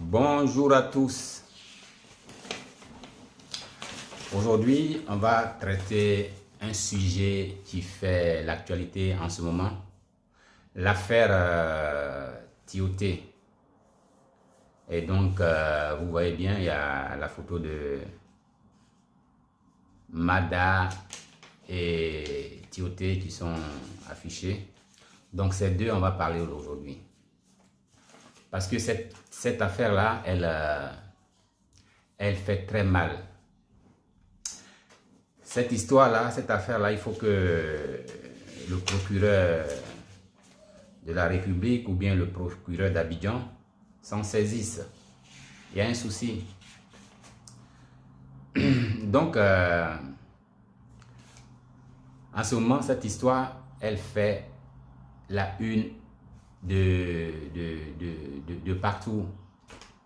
Bonjour à tous. Aujourd'hui, on va traiter un sujet qui fait l'actualité en ce moment, l'affaire Tioté. Et donc, vous voyez bien, il y a la photo de Mada et Tioté qui sont affichées. Donc, ces deux, on va parler aujourd'hui. Parce que cette affaire-là, elle fait très mal. Cette histoire-là, cette affaire-là, il faut que le procureur de la République ou bien le procureur d'Abidjan s'en saisisse. Il y a un souci. Donc, en ce moment, cette histoire, elle fait la une de partout,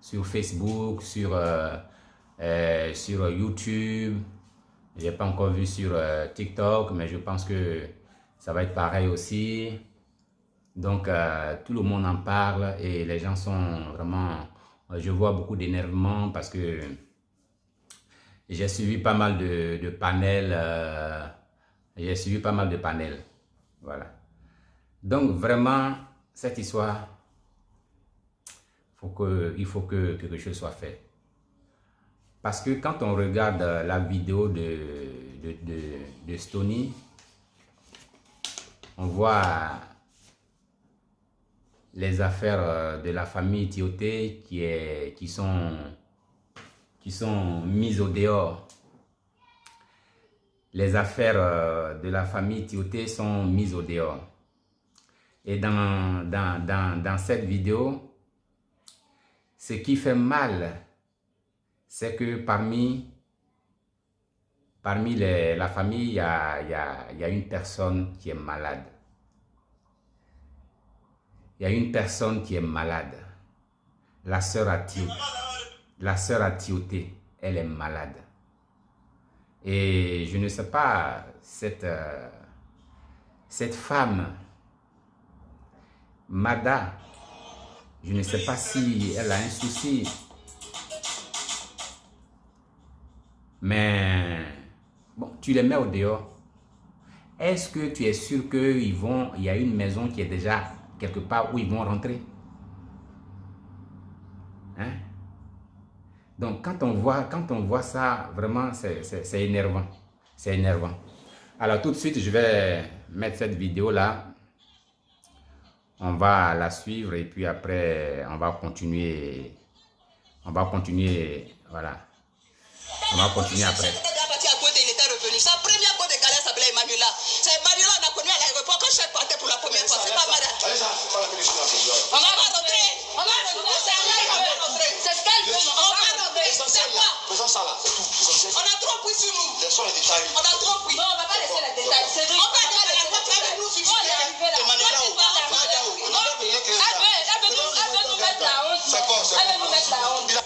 sur Facebook, sur YouTube. Je n'ai pas encore vu sur TikTok, mais je pense que ça va être pareil aussi. Donc, tout le monde en parle et les gens sont vraiment... Je vois beaucoup d'énervement parce que j'ai suivi pas mal de panels. J'ai suivi pas mal de panels. Voilà. Donc, vraiment, cette histoire, il faut que quelque chose soit fait. Parce que quand on regarde la vidéo de Stony, on voit les affaires de la famille Tioté qui sont mises au dehors. Les affaires de la famille Tioté sont mises au dehors. Et dans cette vidéo, ce qui fait mal, c'est que parmi la famille, il y a une personne qui est malade. Il y a une personne qui est malade. La sœur à Tioté, elle est malade. Et je ne sais pas, cette femme, Mada, je ne sais pas si elle a un souci. Mais, bon, tu les mets au dehors. Est-ce que tu es sûr qu'il y a une maison qui est déjà quelque part où ils vont rentrer? Hein? Donc, quand on voit ça, vraiment, c'est énervant. C'est énervant. Alors, tout de suite, je vais mettre cette vidéo-là. On va la suivre et puis après, on va continuer. On va continuer, voilà. On va continuer après. Sa première boîte de galère s'appelait Emmanuela. C'est Emmanuela qu'on a connu à l'aéroport quand je suis partie pour la première fois. C'est pas Mada. On va rentrer. On va rentrer. C'est ce qu'elle veut. On va rentrer. C'est quoi? On a trop pris sur nous. On a trop pris. Non, on va pas laisser les détails. C'est vrai. On va aller avec nous. Emmanuela. Elle veut nous mettre la honte. Elle veut nous mettre la honte.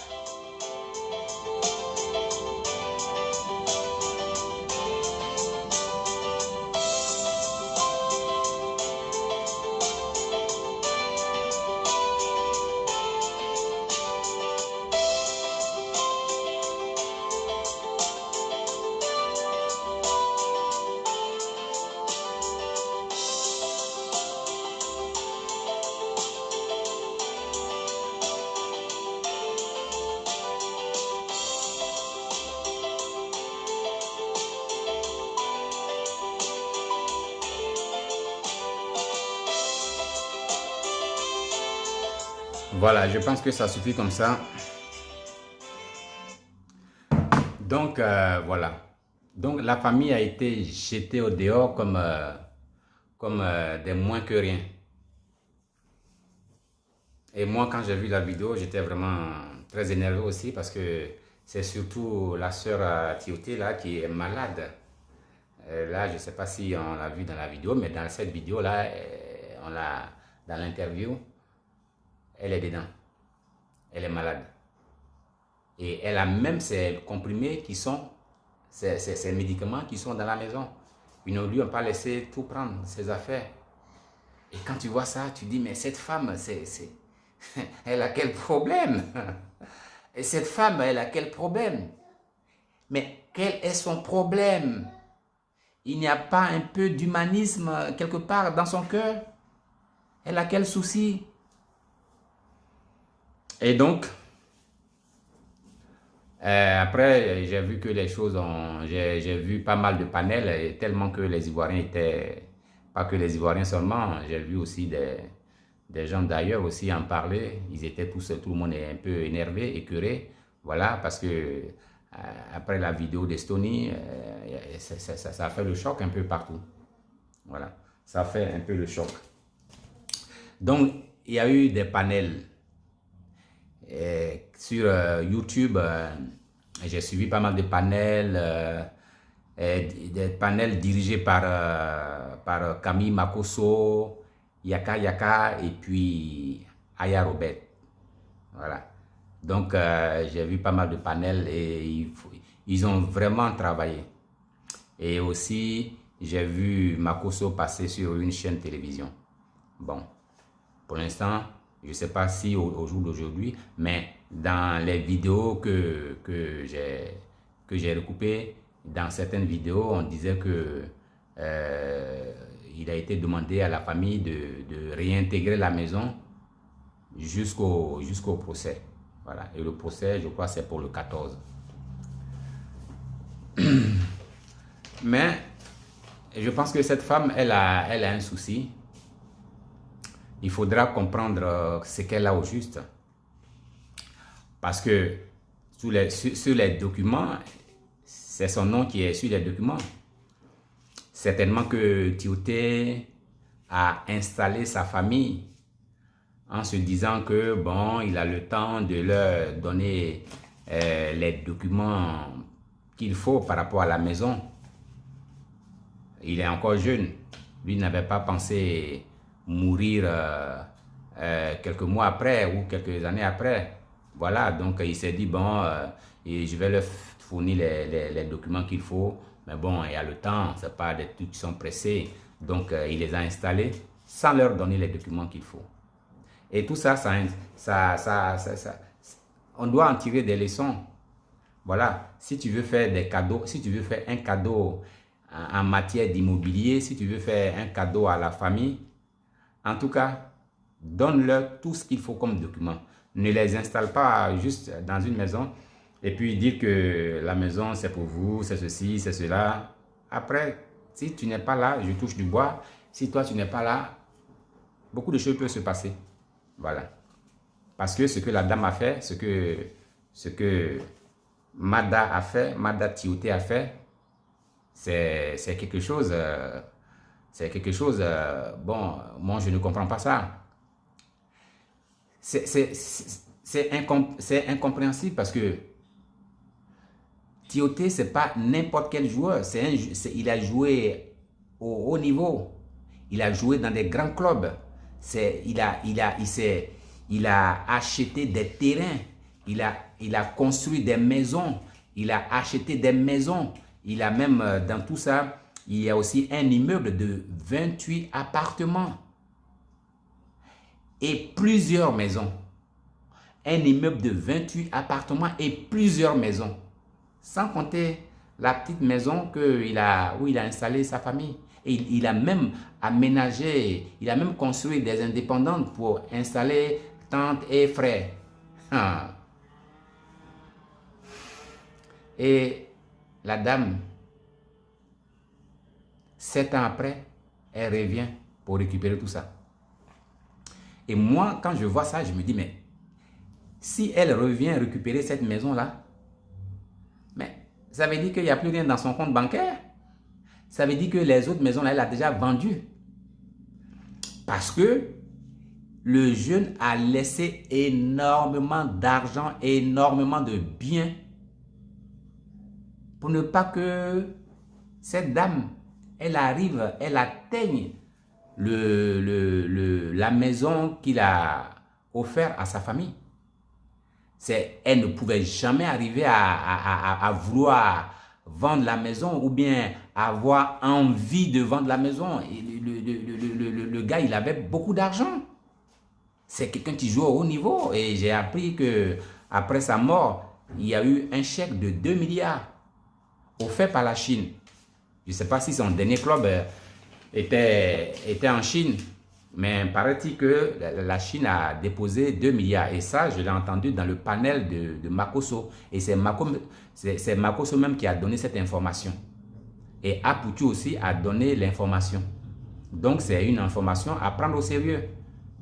Voilà, je pense que ça suffit comme ça. Donc, voilà. Donc, la famille a été jetée au dehors comme des moins que rien. Et moi, quand j'ai vu la vidéo, j'étais vraiment très énervé aussi parce que c'est surtout la sœur Tioté là qui est malade. Là, je ne sais pas si on l'a vu dans la vidéo, mais dans cette vidéo-là, on l'a dans l'interview. Elle est dedans. Elle est malade. Et elle a même ses comprimés qui sont, ses médicaments qui sont dans la maison. Ils ne lui ont pas laissé tout prendre, ses affaires. Et quand tu vois ça, tu dis, mais cette femme, Elle a quel problème? Et cette femme, elle a quel problème? Mais quel est son problème? Il n'y a pas un peu d'humanisme quelque part dans son cœur? Elle a quel souci? Et donc, après, j'ai vu que les choses ont... J'ai vu pas mal de panels, et tellement que les Ivoiriens étaient... Pas que les Ivoiriens seulement, j'ai vu aussi des gens d'ailleurs aussi en parler. Ils étaient tous, tout le monde est un peu énervé, écœuré. Voilà, parce que après la vidéo d'Estonie, ça a fait le choc un peu partout. Voilà, ça a fait un peu le choc. Donc, il y a eu des panels sur YouTube. J'ai suivi pas mal de panels, des panels dirigés par Camille Makosso, Yaka Yaka et puis Aya Robert. Voilà. Donc, j'ai vu pas mal de panels et ils ont vraiment travaillé. Et aussi, j'ai vu Makosso passer sur une chaîne télévision. Bon, pour l'instant, je ne sais pas si au jour d'aujourd'hui, mais dans les vidéos que j'ai recoupées, dans certaines vidéos, on disait que il a été demandé à la famille de réintégrer la maison jusqu'au procès. Voilà. Et le procès, je crois, c'est pour le 14. Mais je pense que cette femme, elle a un souci. Il faudra comprendre ce qu'elle a au juste. Parce que sur les documents, c'est son nom qui est sur les documents. Certainement que Tioté a installé sa famille en se disant que, bon, il a le temps de leur donner les documents qu'il faut par rapport à la maison. Il est encore jeune. Lui n'avait pas pensé mourir quelques mois après ou quelques années après. Voilà, donc il s'est dit, bon, je vais leur fournir les documents qu'il faut. Mais bon, il y a le temps, ce n'est pas des trucs qui sont pressés. Donc, il les a installés sans leur donner les documents qu'il faut. Et tout ça, on doit en tirer des leçons. Voilà, si tu veux faire des cadeaux, si tu veux faire un cadeau en matière d'immobilier, si tu veux faire un cadeau à la famille, en tout cas, donne-leur tout ce qu'il faut comme document. Ne les installe pas juste dans une maison et puis dire que la maison c'est pour vous, c'est ceci, c'est cela. Après, si tu n'es pas là, je touche du bois. Si toi tu n'es pas là, beaucoup de choses peuvent se passer. Voilà. Parce que ce que la dame a fait, ce que Mada a fait, Mada Tioté a fait, c'est quelque chose, bon, moi je ne comprends pas ça. C'est incompréhensible parce que Tioté, ce n'est pas n'importe quel joueur. Il a joué au haut niveau. Il a joué dans des grands clubs. Il a acheté des terrains. Il a construit des maisons. Il a acheté des maisons. Il a même, dans tout ça, il y a aussi un immeuble de 28 appartements. Et plusieurs maisons. Un immeuble de 28 appartements et plusieurs maisons. Sans compter la petite maison où il a installé sa famille. Et il a même aménagé, il a même construit des indépendantes pour installer tantes et frères. Et la dame, 7 ans après, elle revient pour récupérer tout ça. Et moi, quand je vois ça, je me dis, mais si elle revient récupérer cette maison-là, mais ça veut dire qu'il n'y a plus rien dans son compte bancaire. Ça veut dire que les autres maisons, là, elle a déjà vendu. Parce que le jeune a laissé énormément d'argent, énormément de biens pour ne pas que cette dame, elle arrive, elle atteigne la maison qu'il a offerte à sa famille. Elle ne pouvait jamais arriver à vouloir vendre la maison ou bien avoir envie de vendre la maison. Et le gars, il avait beaucoup d'argent. C'est quelqu'un qui joue au haut niveau. Et j'ai appris que après sa mort, il y a eu un chèque de 2 milliards offert par la Chine. Je ne sais pas si son dernier club était en Chine, mais paraît-il que la Chine a déposé 2 milliards. Et ça, je l'ai entendu dans le panel de Makosso. Et c'est Makosso même qui a donné cette information. Et Aputu aussi a donné l'information. Donc, c'est une information à prendre au sérieux.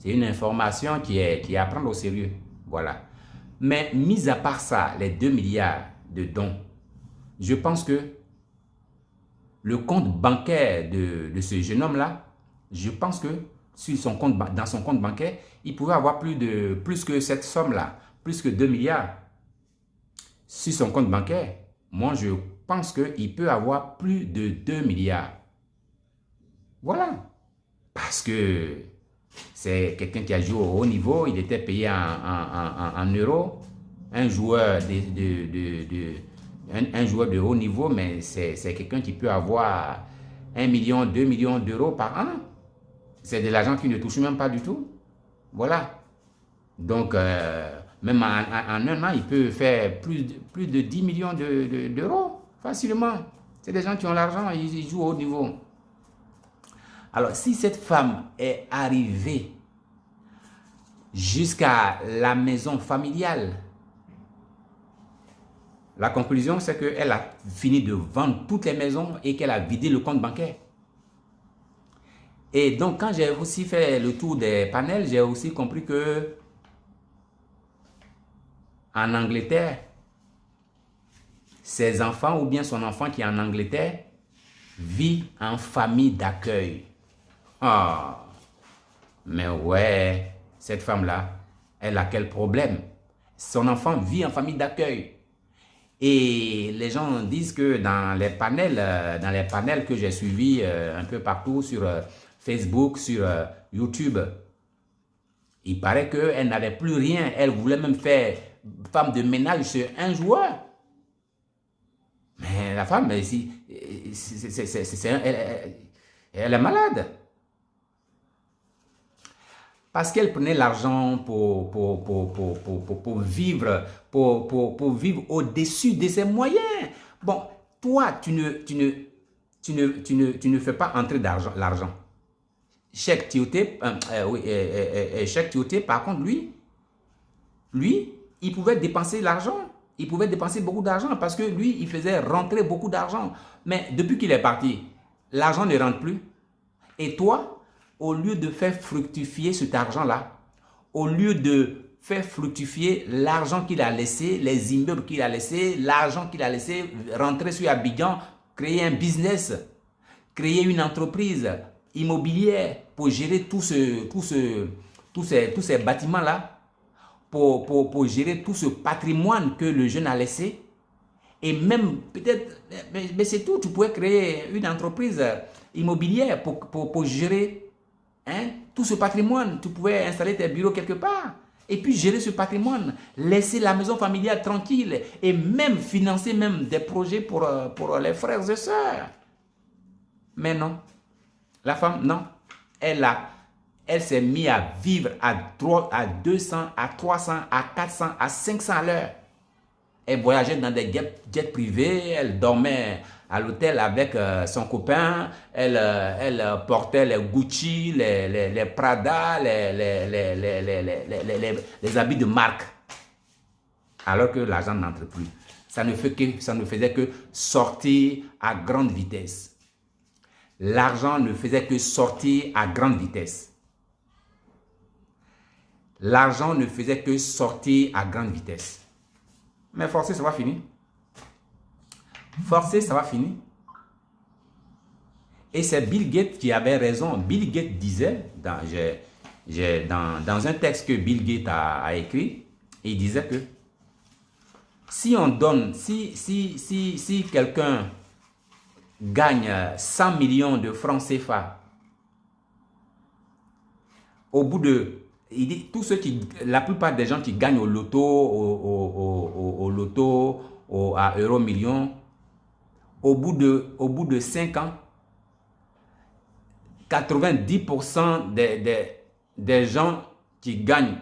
C'est une information qui est à prendre au sérieux. Voilà. Mais mis à part ça, les 2 milliards de dons, je pense que le compte bancaire de ce jeune homme-là, je pense que dans son compte bancaire, il pouvait avoir plus que cette somme-là, plus que 2 milliards. Sur son compte bancaire, moi, je pense qu'il peut avoir plus de 2 milliards. Voilà. Parce que c'est quelqu'un qui a joué au haut niveau, il était payé en euros. Un joueur un joueur de haut niveau, mais c'est quelqu'un qui peut avoir 1 million, 2 millions d'euros par an. C'est de l'argent qui ne touche même pas du tout. Voilà. Donc, même en un an, il peut faire plus de 10 millions d'euros facilement. C'est des gens qui ont l'argent, ils jouent au haut niveau. Alors, si cette femme est arrivée jusqu'à la maison familiale, la conclusion, c'est qu'elle a fini de vendre toutes les maisons et qu'elle a vidé le compte bancaire. Et donc, quand j'ai aussi fait le tour des panels, j'ai aussi compris que en Angleterre, ses enfants ou bien son enfant qui est en Angleterre vit en famille d'accueil. Ah, mais ouais, cette femme-là, elle a quel problème? Son enfant vit en famille d'accueil. Et les gens disent que dans les panels que j'ai suivis un peu partout sur Facebook, sur YouTube, il paraît qu'elle n'avait plus rien. Elle voulait même faire femme de ménage sur un joueur. Mais la femme, elle est malade. Parce qu'elle prenait l'argent pour vivre, pour vivre au-dessus de ses moyens. Bon, toi, tu ne fais pas entrer l'argent. Cheikh Tioté, Cheikh Tioté, par contre, lui, il pouvait dépenser l'argent. Il pouvait dépenser beaucoup d'argent parce que lui, il faisait rentrer beaucoup d'argent. Mais depuis qu'il est parti, l'argent ne rentre plus. Et toi, au lieu de faire fructifier cet argent-là, au lieu de faire fructifier l'argent qu'il a laissé, les immeubles qu'il a laissés, l'argent qu'il a laissé rentrer sur Abidjan, créer un business, créer une entreprise immobilière pour gérer tous ces bâtiments-là, pour gérer tout ce patrimoine que le jeune a laissé. Et même peut-être, mais c'est tout, tu pourrais créer une entreprise immobilière pour gérer tout ce patrimoine. Tu pouvais installer tes bureaux quelque part et puis gérer ce patrimoine, laisser la maison familiale tranquille et même financer même des projets pour les frères et sœurs. Mais non, la femme, non, elle s'est mise à vivre à 200, à 300, à 400, à 500 à l'heure. Elle voyageait dans des jets privés, elle dormait à l'hôtel avec son copain, elle portait les Gucci, les Prada, les habits de marque. Alors que l'argent n'entre plus. Ça ne faisait que sortir à grande vitesse. L'argent ne faisait que sortir à grande vitesse. L'argent ne faisait que sortir à grande vitesse. Mais forcé, ça va finir. Forcé, ça va finir. Et c'est Bill Gates qui avait raison. Bill Gates disait, dans un texte que Bill Gates a écrit, il disait que si on donne, si quelqu'un gagne 100 millions de francs CFA, au bout de, il dit, la plupart des gens qui gagnent au loto, à euro million, au bout de 5 ans, 90% des gens qui gagnent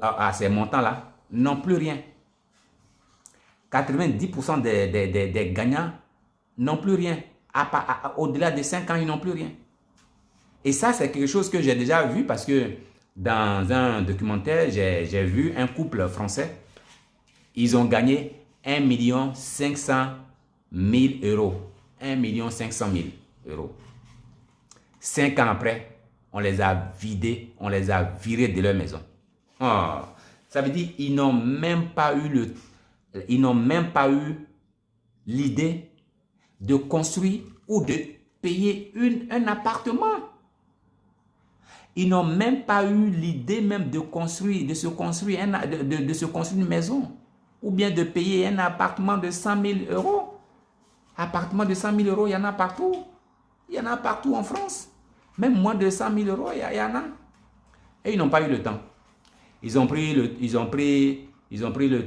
à ces montants-là n'ont plus rien. 90% des gagnants n'ont plus rien. Au-delà de 5 ans, ils n'ont plus rien. Et ça, c'est quelque chose que j'ai déjà vu parce que dans un documentaire, j'ai vu un couple français. Ils ont gagné 1 500 000 euros. 1 500 000 euros. 5 ans après, on les a vidés, on les a virés de leur maison. Oh, ça veut dire qu'ils n'ont même pas eu l'idée de construire ou de payer un appartement. Ils n'ont même pas eu l'idée même de se construire une maison ou bien de payer un appartement de 100 000 euros. Appartement de 100 000 euros, il y en a partout. Il y en a partout en France. Même moins de 100 000 euros, il y en a. Et ils n'ont pas eu le temps. Ils ont pris le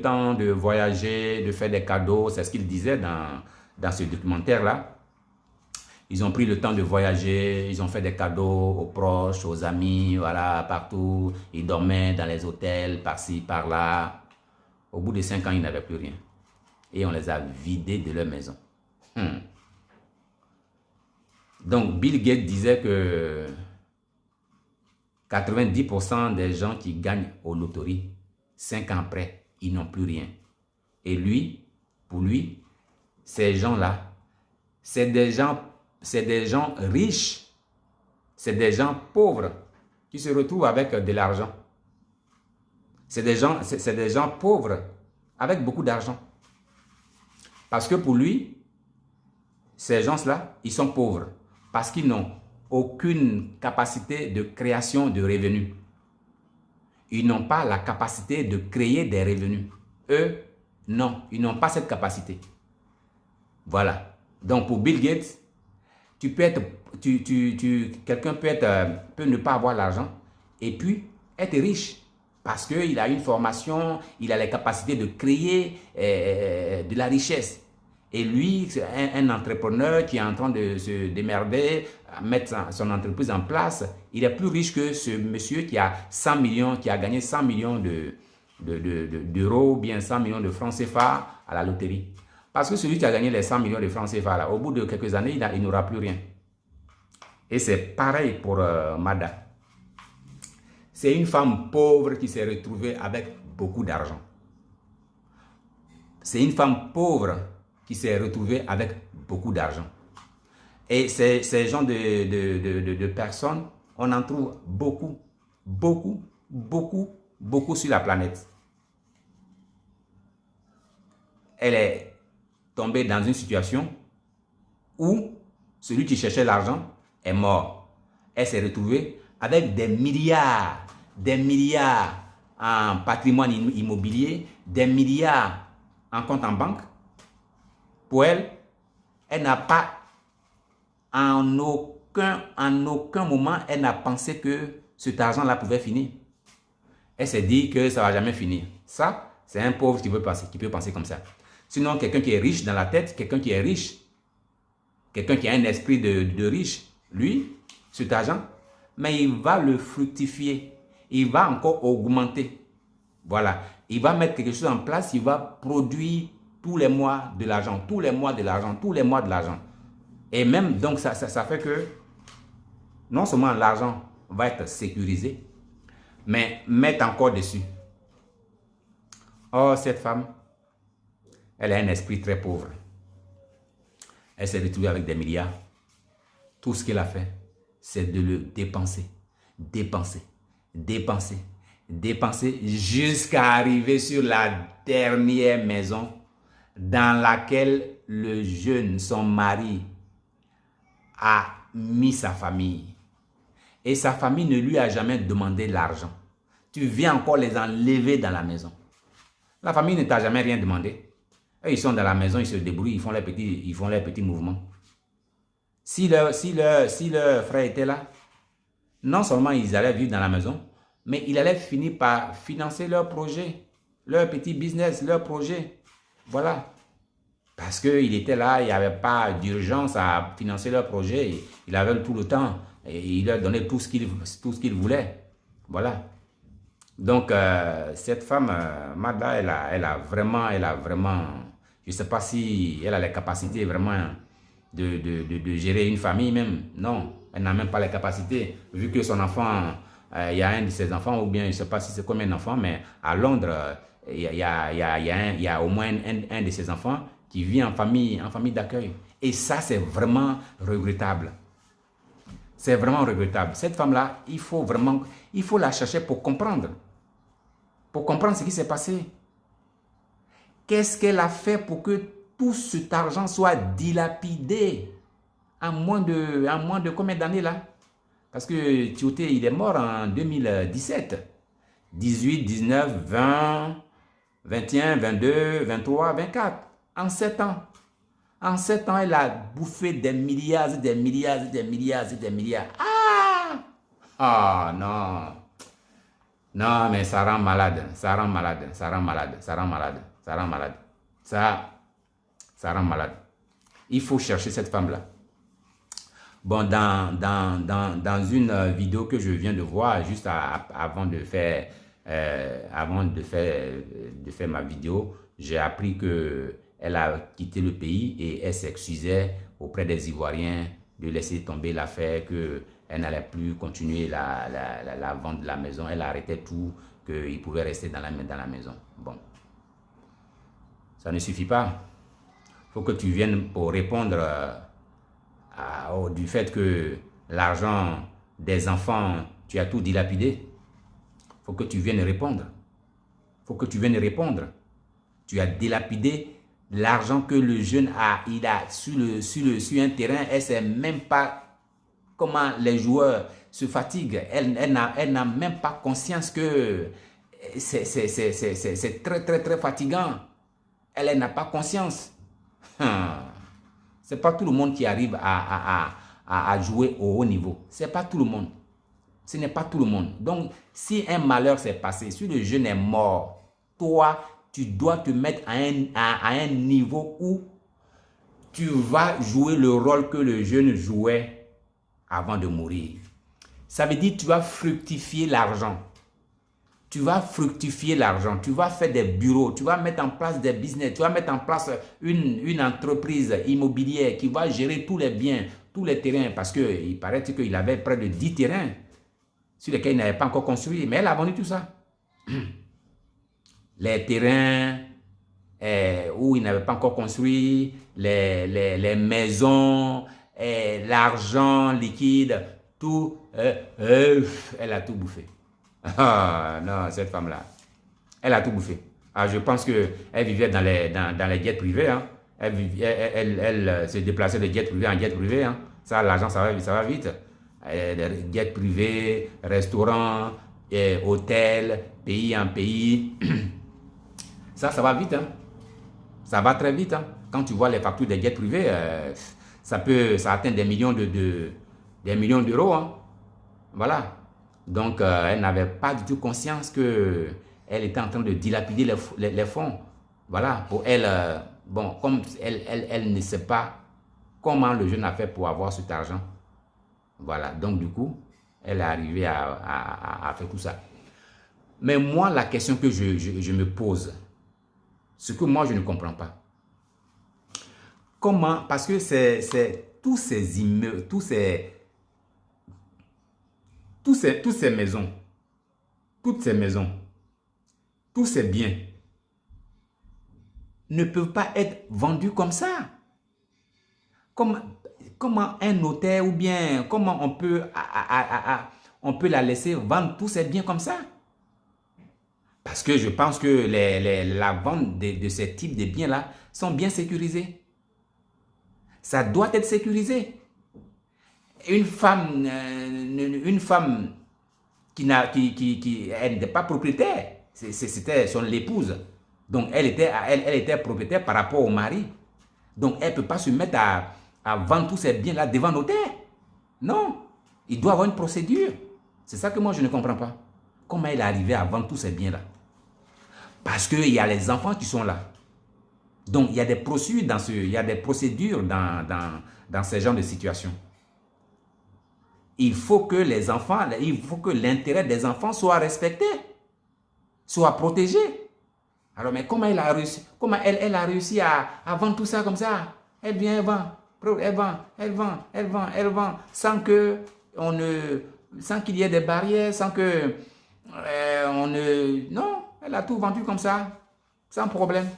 temps de voyager, de faire des cadeaux. C'est ce qu'ils disaient dans ce documentaire-là. Ils ont pris le temps de voyager, ils ont fait des cadeaux aux proches, aux amis, voilà, partout. Ils dormaient dans les hôtels, par-ci, par-là. Au bout de 5 ans, ils n'avaient plus rien. Et on les a vidés de leur maison. Donc, Bill Gates disait que 90% des gens qui gagnent aux loteries, 5 ans après, ils n'ont plus rien. Et lui, pour lui, ces gens-là, c'est des gens riches, c'est des gens pauvres qui se retrouvent avec de l'argent. C'est des gens pauvres avec beaucoup d'argent. Parce que pour lui, ces gens-là, ils sont pauvres parce qu'ils n'ont aucune capacité de création de revenus. Ils n'ont pas la capacité de créer des revenus. Eux, non, ils n'ont pas cette capacité. Voilà. Donc pour Bill Gates, quelqu'un peut ne pas avoir l'argent et puis être riche parce qu'il a une formation, il a les capacités de créer de la richesse. Et lui, c'est un entrepreneur qui est en train de se démerder, mettre son entreprise en place. Il est plus riche que ce monsieur qui a 100 millions, qui a gagné 100 millions d'euros, ou bien 100 millions de francs CFA à la loterie. Parce que celui qui a gagné les 100 millions de francs CFA, là, au bout de quelques années, il n'aura plus rien. Et c'est pareil pour Mada. C'est une femme pauvre qui s'est retrouvée avec beaucoup d'argent. C'est une femme pauvre qui s'est retrouvée avec beaucoup d'argent. Et ces gens de personnes, on en trouve beaucoup, beaucoup, beaucoup, beaucoup sur la planète. Elle est tombée dans une situation où celui qui cherchait l'argent est mort. Elle s'est retrouvée avec des milliards en patrimoine immobilier, des milliards en compte en banque. Pour elle, elle n'a pas, en aucun moment, elle n'a pensé que cet argent-là pouvait finir. Elle s'est dit que ça ne va jamais finir. Ça, c'est un pauvre qui peut penser comme ça. Sinon, quelqu'un qui est riche dans la tête, quelqu'un qui est riche, quelqu'un qui a un esprit de riche, lui, cet argent, mais il va le fructifier. Il va encore augmenter. Voilà. Il va mettre quelque chose en place, il va produire tous les mois de l'argent, tous les mois de l'argent, tous les mois de l'argent. Et même, donc, ça fait que non seulement l'argent va être sécurisé, mais mettre encore dessus. Oh, cette femme, elle a un esprit très pauvre. Elle s'est retrouvée avec des milliards. Tout ce qu'elle a fait, c'est de le dépenser, dépenser, dépenser, dépenser, jusqu'à arriver sur la dernière maison dans laquelle le jeune, son mari, a mis sa famille. Et sa famille ne lui a jamais demandé l'argent. Tu viens encore les enlever dans la maison. La famille ne t'a jamais rien demandé. Et ils sont dans la maison, ils se débrouillent, ils font leurs petits mouvements. Si leur frère était là, non seulement ils allaient vivre dans la maison, mais ils allaient finir par financer leur projet, leur petit business, leur projet. Voilà. Parce qu'il était là, il n'y avait pas d'urgence à financer leur projet. Il avait tout le temps et il leur donnait tout ce qu'ils voulaient. Voilà. Donc, cette femme, Mada, elle a vraiment, je ne sais pas si elle a les capacités vraiment de gérer une famille même. Non, elle n'a même pas les capacités. Vu que son enfant, il y a un de ses enfants, ou bien je ne sais pas si c'est combien d'enfants, mais à Londres, il y a au moins un de ses enfants qui vit en famille d'accueil. Et ça, c'est vraiment regrettable. C'est vraiment regrettable. Cette femme-là, il faut la chercher pour comprendre. Pour comprendre ce qui s'est passé. Qu'est-ce qu'elle a fait pour que tout cet argent soit dilapidé en moins de combien d'années là? Parce que Tioté, il est mort en 2017. 18, 19, 20, 21, 22, 23, 24. En 7 ans. En 7 ans, elle a bouffé des milliards, des milliards, des milliards, des milliards. Ah! Ah non. Non, mais ça rend malade, ça rend malade, ça rend malade, ça rend malade, ça rend malade. Ça rend malade. Il faut chercher cette femme-là. Bon, dans une vidéo que je viens de voir, juste avant de faire ma vidéo, j'ai appris qu'elle a quitté le pays et elle s'excusait auprès des Ivoiriens de laisser tomber l'affaire, qu'elle n'allait plus continuer la vente de la maison. Elle arrêtait tout, qu'il pouvait rester dans la maison. Bon, ça ne suffit pas. Il faut que tu viennes pour répondre du fait que l'argent des enfants, tu as tout dilapidé. Il faut que tu viennes répondre. Il faut que tu viennes répondre. Tu as dilapidé l'argent que le jeune il a sur un terrain. Elle ne sait même pas comment les joueurs se fatiguent. Elle n'a même pas conscience que c'est très, très, très fatigant. Elle n'a pas conscience. C'est pas tout le monde qui arrive à jouer au haut niveau. C'est pas tout le monde. Ce n'est pas tout le monde. Donc, si un malheur s'est passé, si le jeune est mort, toi, tu dois te mettre à un niveau où tu vas jouer le rôle que le jeune jouait avant de mourir. Ça veut dire que tu vas fructifier l'argent. Tu vas fructifier l'argent, tu vas faire des bureaux, tu vas mettre en place des business, tu vas mettre en place une entreprise immobilière qui va gérer tous les biens, tous les terrains, parce qu'il paraît qu'il avait près de 10 terrains sur lesquels il n'avait pas encore construit, mais elle a vendu tout ça. Les terrains où il n'avait pas encore construit, les maisons, l'argent liquide, tout, elle a tout bouffé. Ah non, cette femme-là, elle a tout bouffé. Ah, je pense qu'elle vivait dans les jets privés. Hein. Elle se déplaçait de jet privé en jet privé. Hein. Ça, l'argent, ça va vite. Jet privé, restaurant, hôtel, pays en pays. Ça va vite. Hein. Ça va très vite. Hein. Quand tu vois les factures des jets privés, ça atteint des millions d'euros. Hein. Voilà. Donc, elle n'avait pas du tout conscience qu'elle était en train de dilapider les fonds. Voilà, pour elle, bon, comme elle ne sait pas comment le jeune a fait pour avoir cet argent. Voilà, donc du coup, elle est arrivée à faire tout ça. Mais moi, la question que je me pose, ce que moi, je ne comprends pas. Comment, parce que c'est tous ces immeubles, toutes ces maisons, tous ces biens ne peuvent pas être vendus comme ça. Comment un notaire ou bien comment on peut la laisser vendre tous ces biens comme ça? Parce que je pense que la vente de ces types de biens-là sont bien sécurisés. Ça doit être sécurisé. Une femme qui n'était pas propriétaire, c'était son épouse. Donc, elle était propriétaire par rapport au mari. Donc, elle ne peut pas se mettre à vendre tous ces biens-là devant notaire. Non, il doit avoir une procédure. C'est ça que moi, je ne comprends pas. Comment elle est arrivée à vendre tous ces biens-là? Parce qu'il y a les enfants qui sont là. Donc, il y a des procédures dans ce genre de situation. Il faut que l'intérêt des enfants soit respecté. soit protégée. Alors, mais comment elle a réussi, elle a réussi à vendre tout ça comme ça? Elle vient, elle vend, sans que sans qu'il y ait des barrières, sans que non, elle a tout vendu comme ça, sans problème.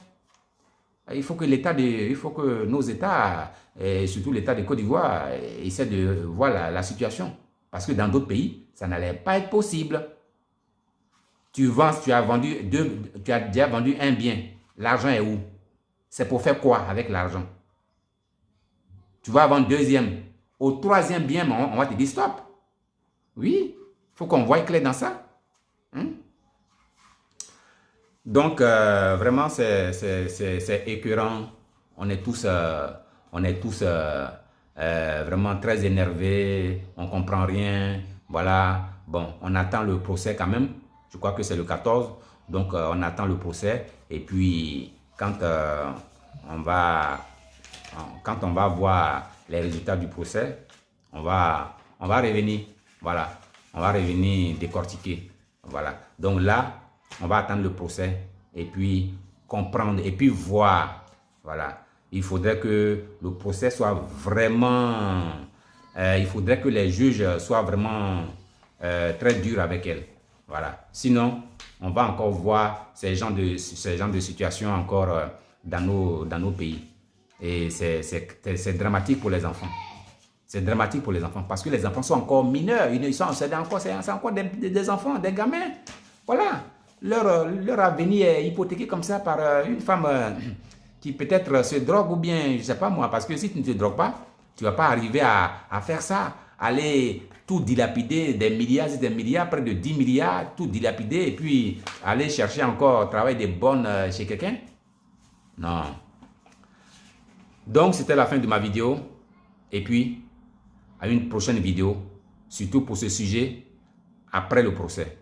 Il faut que nos États, et surtout l'État de Côte d'Ivoire, essaient de voir la situation. Parce que dans d'autres pays, ça n'allait pas être possible. Tu as déjà vendu un bien. L'argent est où? C'est pour faire quoi avec l'argent? Tu vas vendre deuxième. Au troisième bien, on va te dire stop. Oui, il faut qu'on voie clair dans ça. Donc, vraiment, c'est écœurant. On est tous vraiment très énervés. On ne comprend rien. Voilà. Bon, on attend le procès quand même. Je crois que c'est le 14. Donc, on attend le procès. Et puis, quand on va voir les résultats du procès, on va revenir. Voilà. On va revenir décortiquer. Voilà. Donc là, on va attendre le procès et puis comprendre et puis voir. Voilà. Il faudrait que le procès soit vraiment... il faudrait que les juges soient vraiment très durs avec elle. Voilà. Sinon, on va encore voir ces genres de situations encore dans nos pays. Et c'est dramatique pour les enfants. C'est dramatique pour les enfants parce que les enfants sont encore mineurs. C'est encore des enfants, des gamins. Voilà. Leur avenir est hypothéqué comme ça par une femme qui peut-être se drogue ou bien, je ne sais pas moi, parce que si tu ne te drogues pas, tu ne vas pas arriver à faire ça, aller tout dilapider, des milliards, près de 10 milliards, tout dilapider et puis aller chercher encore travail des bonnes chez quelqu'un. Non. Donc, c'était la fin de ma vidéo. Et puis, à une prochaine vidéo, surtout pour ce sujet, après le procès.